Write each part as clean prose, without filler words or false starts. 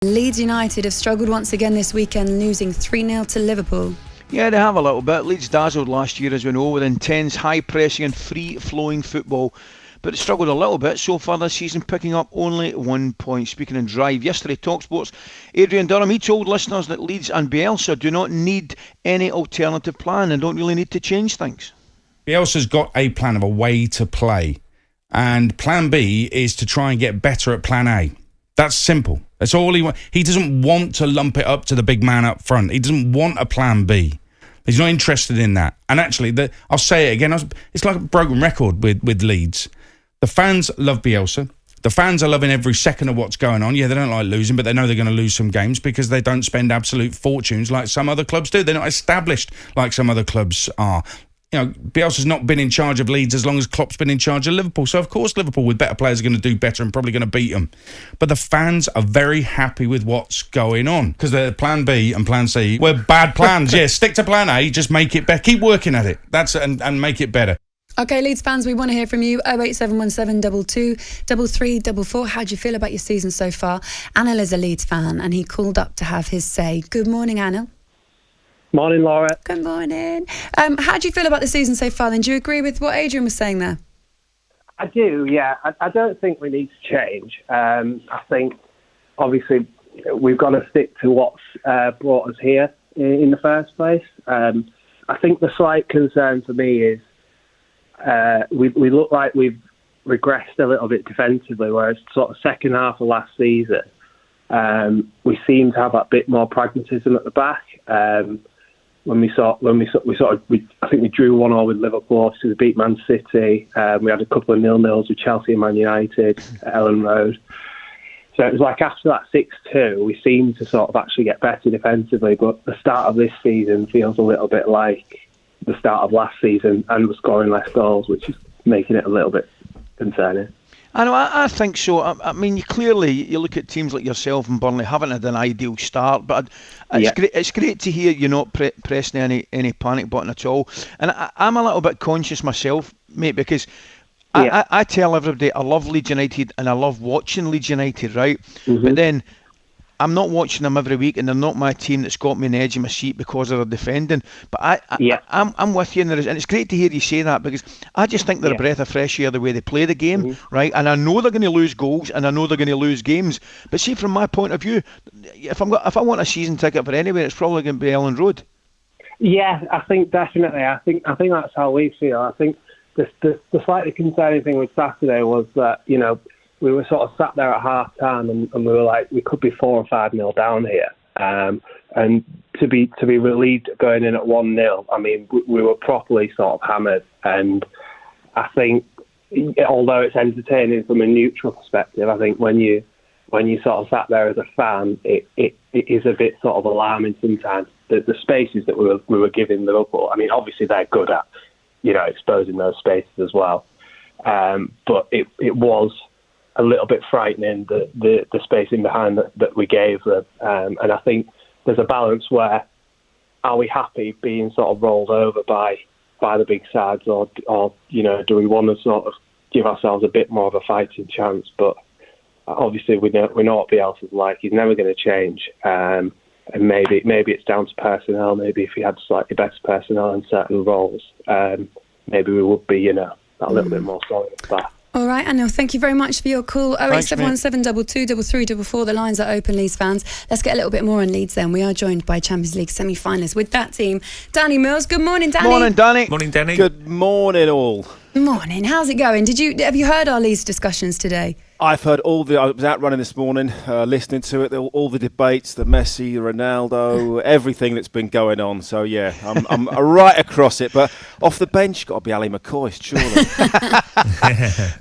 Leeds United have struggled once again this weekend, losing 3-0 to Liverpool. Yeah, they have a little bit. Leeds dazzled last year, as we know, with intense, high-pressing and free-flowing football. But it struggled a little bit so far this season, picking up only 1 point. Speaking of drive, yesterday, talkSPORT's Adrian Durham, he told listeners that Leeds and Bielsa do not need any alternative plan and don't really need to change things. Bielsa's got a plan of a way to play. And plan B is to try and get better at plan A. That's simple. That's all he wants. He doesn't want to lump it up to the big man up front. He doesn't want a plan B. He's not interested in that. And actually, I'll say it again, it's like a broken record with Leeds. The fans love Bielsa. The fans are loving every second of what's going on. Yeah, they don't like losing, but they know they're going to lose some games because they don't spend absolute fortunes like some other clubs do. They're not established like some other clubs are. You know, Bielsa's not been in charge of Leeds as long as Klopp's been in charge of Liverpool. So, of course, Liverpool with better players are going to do better and probably going to beat them. But the fans are very happy with what's going on because they're plan B and plan C were bad plans. Yeah, stick to plan A, just make it better. Keep working at it. And make it better. OK, Leeds fans, we want to hear from you. 08717 22 3344. How do you feel about your season so far? Anil is a Leeds fan and he called up to have his say. Good morning, Anil. Morning, Laura. Good morning. How do you feel about the season so far then? Do you agree with what Adrian was saying there? I do, yeah. I don't think we need to change. I think, obviously, we've got to stick to what's brought us here in the first place. I think the slight concern for me is we look like we've regressed a little bit defensively, whereas sort of second half of last season, we seem to have a bit more pragmatism at the back. I think we drew 1-1 with Liverpool. Obviously, we beat Man City. We had a couple of 0-0s with Chelsea and Man United at Ellen Road. So it was like after that 6-2, we seemed to sort of actually get better defensively. But the start of this season feels a little bit like the start of last season, and we're scoring less goals, which is making it a little bit concerning. I know, I think so. I mean, you look at teams like yourself and Burnley haven't had an ideal start, but it's great to hear you're not pressing any panic button at all. And I'm a little bit conscious myself, mate, because I tell everybody I love Leeds United and I love watching Leeds United, right? Mm-hmm. But then I'm not watching them every week, and they're not my team that's got me on the edge of my seat because of their defending. But I'm with you, and it's great to hear you say that because I just think they're a breath of fresh air the way they play the game, right? And I know they're going to lose goals, and I know they're going to lose games. But see, from my point of view, if I want a season ticket for anywhere, it's probably going to be Ellen Road. Yeah, I think definitely. I think that's how we feel. I think the slightly concerning thing with Saturday was that we were sort of sat there at half time and we were like, we could be 4 or 5-0 down here. And to be relieved going in at 1-0, I mean, we were properly sort of hammered. And I think, although it's entertaining from a neutral perspective, I think when you sort of sat there as a fan, it is a bit sort of alarming sometimes. The spaces that we were giving Liverpool, I mean, obviously they're good at, exposing those spaces as well. But it was a little bit frightening, the spacing behind that we gave them. And I think there's a balance where, are we happy being sort of rolled over by the big sides, or do we want to sort of give ourselves a bit more of a fighting chance? But obviously we know what Bielsa's like. He's never going to change. And maybe it's down to personnel. Maybe if he had slightly better personnel in certain roles, maybe we would be, a little bit more solid at that. All right, Anil, thank you very much for your call. 08717 22 3344. The lines are open, Leeds fans. Let's get a little bit more on Leeds then. We are joined by Champions League semi-finalists with that team. Danny Mills. Good morning, Danny. Morning, Danny. Morning, Danny. Good morning, all. Morning. How's it going? Have you heard our Leeds discussions today? I've heard I was out running this morning, listening to it, all the debates, the Messi, Ronaldo, everything that's been going on. So, yeah, I'm right across it. But off the bench, got to be Ali McCoy, surely.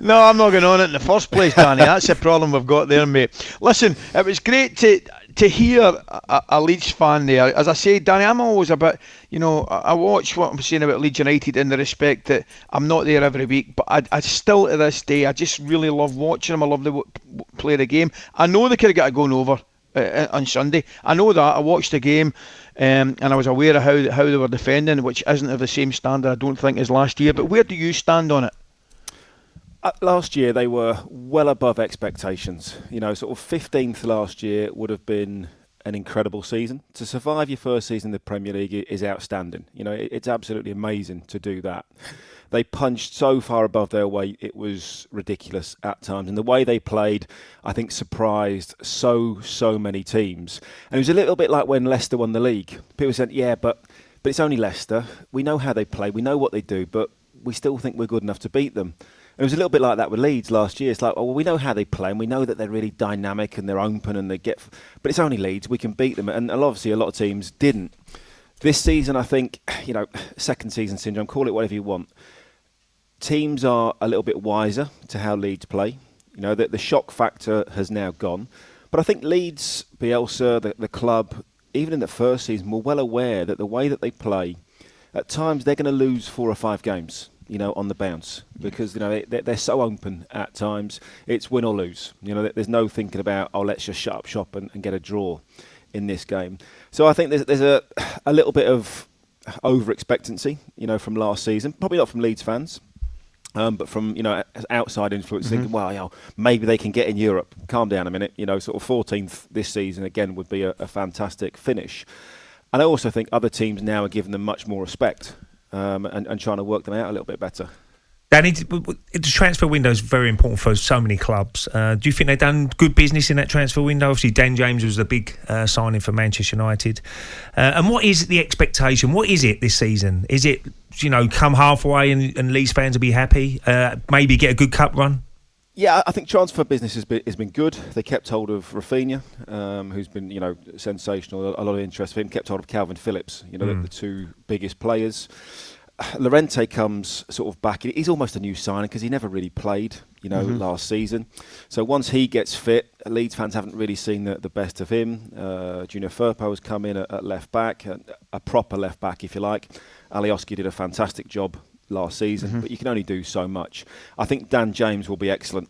No, I'm not going on it in the first place, Danny. That's the problem we've got there, mate. Listen, it was great to hear a Leeds fan there. As I say, Danny, I'm always a bit, I watch what I'm saying about Leeds United in the respect that I'm not there every week, but I still, to this day, I just really love watching them. I love to play the game. I know they could have got it going over on Sunday. I know that. I watched the game and I was aware of how they were defending, which isn't of the same standard, I don't think, as last year. But where do you stand on it? Last year they were well above expectations. Sort of 15th last year would have been an incredible season. To survive your first season in the Premier League is outstanding. It's absolutely amazing to do that. They punched so far above their weight, it was ridiculous at times. And the way they played, I think, surprised so many teams. And it was a little bit like when Leicester won the league. People said, yeah, but it's only Leicester. We know how they play. We know what they do, but we still think we're good enough to beat them. It was a little bit like that with Leeds last year. It's like, we know how they play and we know that they're really dynamic and they're open and but it's only Leeds, we can beat them. And obviously a lot of teams didn't. This season, I think, second season syndrome, call it whatever you want. Teams are a little bit wiser to how Leeds play. The shock factor has now gone. But I think Leeds, Bielsa, the club, even in the first season, were well aware that the way that they play, at times they're going to lose 4 or 5 games. On the bounce, because they're so open at times. It's win or lose. There's no thinking about let's just shut up shop and get a draw in this game. So I think there's a little bit of over expectancy, from last season. Probably not from Leeds fans, but from outside influence, thinking, well, maybe they can get in Europe. Calm down a minute. Sort of 14th this season again would be a fantastic finish. And I also think other teams now are giving them much more respect. And trying to work them out a little bit better. Danny, the transfer window is very important for so many clubs. Do you think they've done good business in that transfer window? Obviously, Dan James was the big signing for Manchester United. And what is the expectation? What is it this season? Is it, come halfway and Leeds fans will be happy? Maybe get a good cup run? Yeah, I think transfer business has been good. They kept hold of Rafinha, who's been sensational. A lot of interest for him. Kept hold of Calvin Phillips. The 2 biggest players. Llorente comes sort of back. He's almost a new signing because he never really played. Last season. So once he gets fit, Leeds fans haven't really seen the best of him. Junior Firpo has come in at left back, a proper left back, if you like. Alioski did a fantastic job last season, but you can only do so much. I think Dan James will be excellent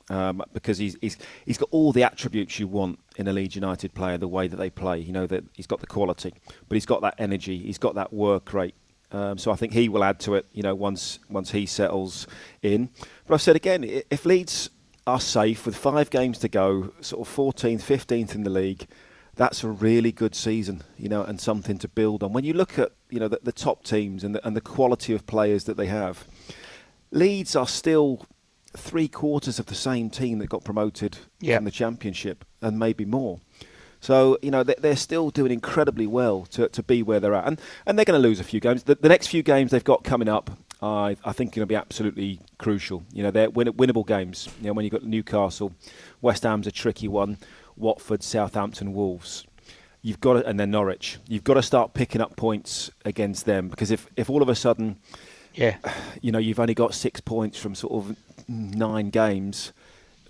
because he's got all the attributes you want in a Leeds United player, the way that they play. That he's got the quality, but he's got that energy, he's got that work rate. So I think he will add to it, once he settles in. But I've said again, if Leeds are safe with 5 games to go, sort of 14th, 15th in the league, that's a really good season, and something to build on. When you look at, the top teams and the quality of players that they have, Leeds are still 3/4 of the same team that got promoted from the Championship and maybe more. So, they're still doing incredibly well to be where they're at. And they're going to lose a few games. The next few games they've got coming up, I think, are going to be absolutely crucial. They're winnable games. When you've got Newcastle, West Ham's a tricky one, Watford, Southampton, Wolves. You've got to, and then Norwich. You've got to start picking up points against them, because if all of a sudden, you've only got 6 points from sort of 9 games,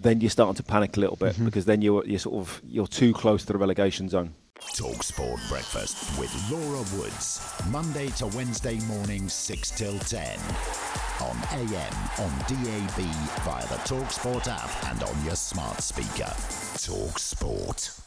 then you're starting to panic a little bit, because then you're too close to the relegation zone. talkSPORT Breakfast with Laura Woods, Monday to Wednesday mornings 6 till 10 on AM, on DAB, via the talkSPORT app and on your smart speaker. talkSPORT.